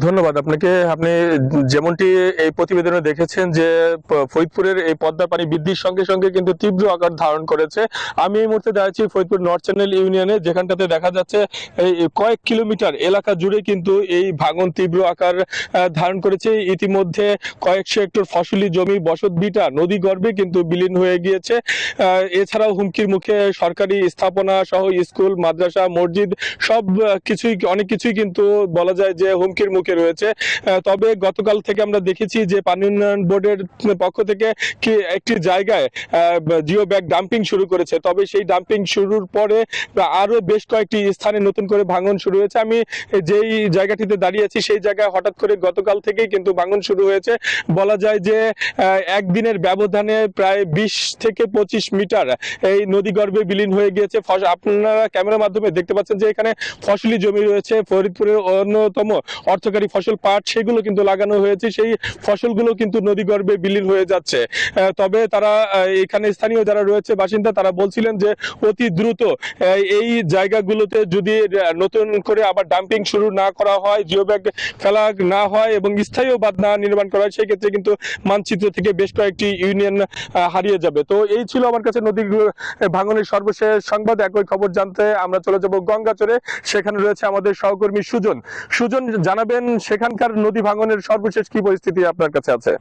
ধন্যবাদ আপনাকে। আপনি যেমনটি এই প্রতিবেদনে দেখেছেন যে ফরিদপুরের এই পদ্মার পানি বৃদ্ধির সঙ্গে সঙ্গে কিন্তু তীব্র আকার ধারণ করেছে। আমি এই মুহূর্তে দাঁড়িয়েছি ফরিদপুর নর্থ চ্যানেল ইউনিয়নে, যেখানটাতে দেখা যাচ্ছে এই কয়েক কিলোমিটার এলাকা জুড়ে কিন্তু এই ভাঙন তীব্র আকার ধারণ করেছে। ইতিমধ্যে কয়েকশো হেক্টর ফসলি জমি, বসতভিটা নদী গর্ভে কিন্তু বিলীন হয়ে গিয়েছে। এছাড়াও হুমকির মুখে সরকারি স্থাপনা সহ স্কুল, মাদ্রাসা, মসজিদ সব কিছুই, অনেক কিছুই কিন্তু বলা যায় যে হুমকির মুখে রয়েছে। তবে গতকাল থেকে আমরা দেখেছি যে পানি উন্নয়ন বোর্ডের পক্ষ থেকে কি একটি জায়গায় জিও ব্যাগ ডাম্পিং শুরু করেছে। তবে সেই ডাম্পিং শুরুর পরে আরো বেশ কয়েকটি স্থানে নতুন করে ভাঙন শুরু হয়েছে। আমি যেই জায়গাটিতে দাঁড়িয়ে আছি সেই জায়গায় হঠাৎ করে গতকাল থেকেই কিন্তু ভাঙন শুরু হয়েছে। বলা যায় যে একদিনের ব্যবধানে প্রায় 20 থেকে 25 মিটার এই নদীগর্ভে বিলীন হয়ে গিয়েছে। আপনারা ক্যামেরার মাধ্যমে দেখতে পাচ্ছেন যে এখানে ফসলি জমি রয়েছে, ফরিদপুরের অন্যতম অর্থকারী ফসল পাট, সেগুলো কিন্তু লাগানো হয়েছে। সেই ফসলগুলো কিন্তু নদীগর্ভে বিলীন হয়ে যাচ্ছে। তবে তারা এখানে স্থানীয় যারা রয়েছে বাসিন্দা, তারা বলছিলেন যে অতি দ্রুত এই জায়গাগুলোতে যদি নতুন করে আবার ডাম্পিং শুরু না করা হয়, জিও ব্যাগ ফেলা না হয় এবং স্থায়ী বাঁধ না নির্মাণ করা হয়, সেই ক্ষেত্রে কিন্তু মানচিত্র থেকে বেশ কয়েকটি ইউনিয়ন হারিয়ে যাবে। তো এই ছিল আমার কাছে নদী ভাঙনের সর্বশেষ সংবাদ। একই খবর জানতে আমরা চলে যাব গঙ্গাচরে। সেখানে রয়েছে আমাদের সহকর্মী সুজন। সুজন, জানাবেন সেখানকার নদী ভাঙনের সর্বশেষ কি পরিস্থিতি আপনার কাছে আছে?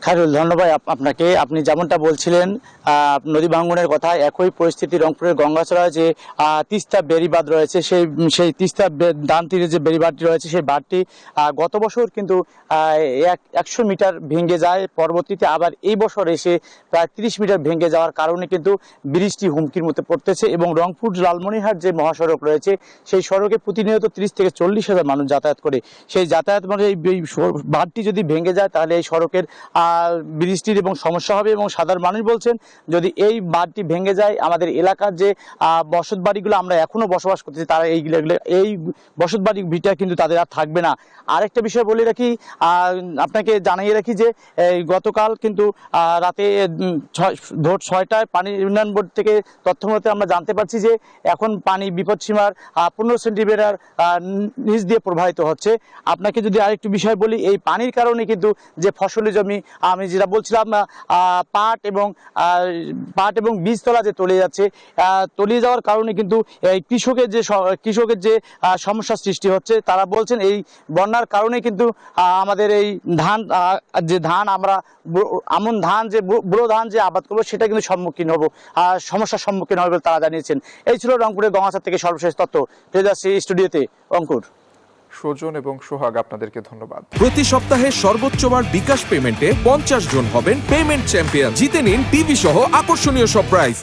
খায়রুল, ধন্যবাদ আপনাকে। আপনি যেমনটা বলছিলেন নদী ভাঙ্গনের কথা, একই পরিস্থিতি রংপুরের গঙ্গাচড়ায় যে তিস্তা বেড়িবাঁধ রয়েছে, সেই তিস্তা ডান তীরে যে বেড়িবাঁধটি রয়েছে, সেই বাঁধটি গত বছর কিন্তু 100 মিটার ভেঙে যায়। পরবর্তীতে আবার এই বছর এসে প্রায় 30 মিটার ভেঙে যাওয়ার কারণে কিন্তু ব্রিজটি হুমকির মধ্যে পড়তেছে এবং রংপুর লালমনিরহাট যে মহাসড়ক রয়েছে, সেই সড়কে প্রতিনিয়ত 30 থেকে 40 হাজার মানুষ যাতায়াত করে। সেই যাতায়াত মানে এই বাঁধটি যদি ভেঙে যায় তাহলে এই সড়কের ব্রিজটির এবং সমস্যা হবে। এবং সাধারণ মানুষ বলছেন যদি এই বাঁধটি ভেঙে যায়, আমাদের এলাকার যে বসত বাড়িগুলো আমরা এখনো বসবাস করতেছি, তারা এই বসত বাড়ি ভিটা কিন্তু তাদের আর থাকবে না। আরেকটা বিষয় বলে রাখি, আপনাকে জানিয়ে রাখি যে গতকাল কিন্তু রাতে ভোর 6টায় পানি উন্নয়ন বোর্ড থেকে তথ্য মতে আমরা জানতে পারছি যে এখন পানি বিপদসীমার 15 সেন্টিমিটার নিচ দিয়ে প্রবাহিত হচ্ছে। আপনাকে যদি আরেকটু বিষয় বলি, এই পানির কারণে কিন্তু যে ফসলি জমি, আমি যেটা বলছিলাম, পাট এবং বীজতলা যে তলিয়ে যাচ্ছে, তলিয়ে যাওয়ার কারণে কিন্তু এই কৃষকের যে সমস্যা সৃষ্টি হচ্ছে। তারা বলছেন এই বন্যার কারণে কিন্তু আমাদের এই ধান আমরা আমন ধান যে বুড়ো ধান যে আবাদ করবো, সেটা কিন্তু সমস্যার সম্মুখীন হবে বলে তারা জানিয়েছেন। এই ছিল রংপুরের গঙ্গাচর থেকে সর্বশেষ তথ্য। স্টুডিওতে অঙ্কুর। সুজন এবং সোহাগ, আপনাদেরকে ধন্যবাদ। প্রতি সপ্তাহে সর্বোচ্চ বার বিকাশ পেমেন্টে 50 জন হবেন পেমেন্ট চ্যাম্পিয়ন। জিতে নিন টিভি সহ আকর্ষণীয় সব প্রাইজ।